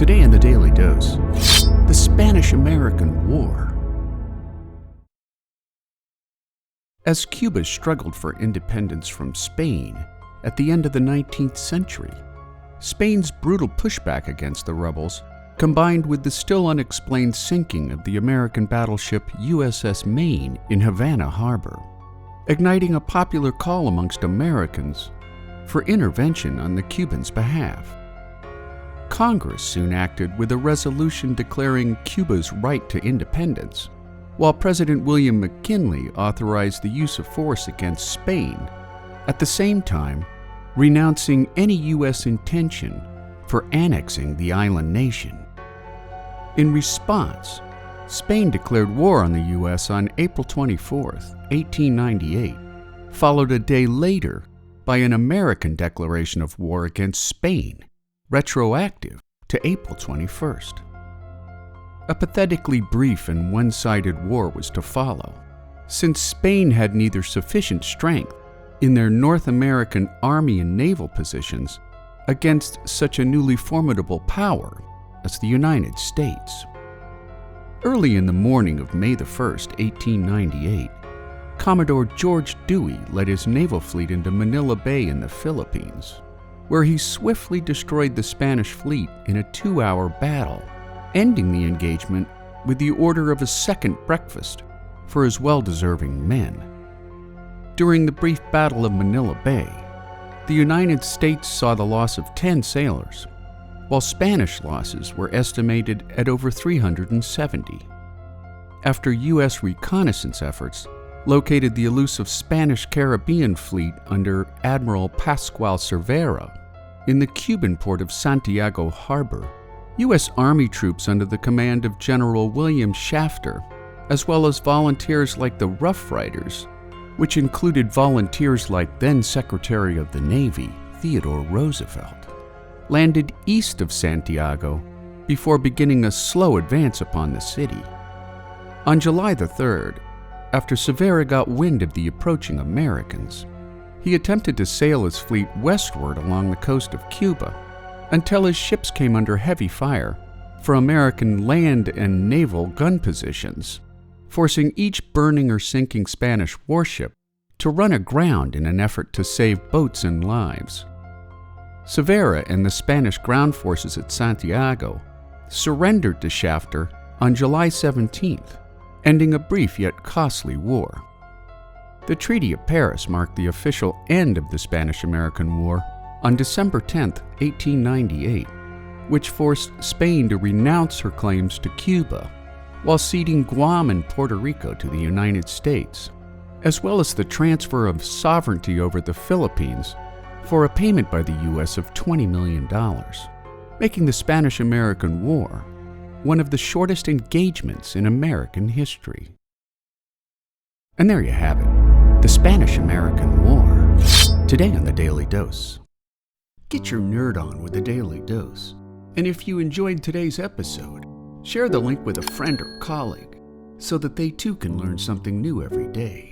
Today in the Daily Dose, the Spanish-American War. As Cuba struggled for independence from Spain at the end of the 19th century, Spain's brutal pushback against the rebels, combined with the still unexplained sinking of the American battleship USS Maine in Havana Harbor, igniting a popular call amongst Americans for intervention on the Cubans' behalf. Congress soon acted with a resolution declaring Cuba's right to independence, while President William McKinley authorized the use of force against Spain, at the same time renouncing any U.S. intention for annexing the island nation. In response, Spain declared war on the U.S. on April 24, 1898, followed a day later by an American declaration of war against Spain, retroactive to April 21st. A pathetically brief and one-sided war was to follow, since Spain had neither sufficient strength in their North American army and naval positions against such a newly formidable power as the United States. Early in the morning of May 1, 1898, Commodore George Dewey led his naval fleet into Manila Bay in the Philippines, where he swiftly destroyed the Spanish fleet in a 2-hour battle, ending the engagement with the order of a second breakfast for his well-deserving men. During the brief Battle of Manila Bay, the United States saw the loss of 10 sailors, while Spanish losses were estimated at over 370. After U.S. reconnaissance efforts located the elusive Spanish Caribbean fleet under Admiral Pascual Cervera in the Cuban port of Santiago Harbor, U.S. Army troops under the command of General William Shafter, as well as volunteers like the Rough Riders, which included volunteers like then Secretary of the Navy Theodore Roosevelt, landed east of Santiago before beginning a slow advance upon the city. On July the 3rd, after Cervera got wind of the approaching Americans, he attempted to sail his fleet westward along the coast of Cuba until his ships came under heavy fire from American land and naval gun positions, forcing each burning or sinking Spanish warship to run aground in an effort to save boats and lives. Cervera and the Spanish ground forces at Santiago surrendered to Shafter on July 17th, ending a brief yet costly war. The Treaty of Paris marked the official end of the Spanish-American War on December 10, 1898, which forced Spain to renounce her claims to Cuba while ceding Guam and Puerto Rico to the United States, as well as the transfer of sovereignty over the Philippines for a payment by the U.S. of $20 million, making the Spanish-American War one of the shortest engagements in American history. And there you have it, the Spanish-American War. Today on the Daily Dose. Get your nerd on with the Daily Dose. And if you enjoyed today's episode, share the link with a friend or colleague so that they too can learn something new every day.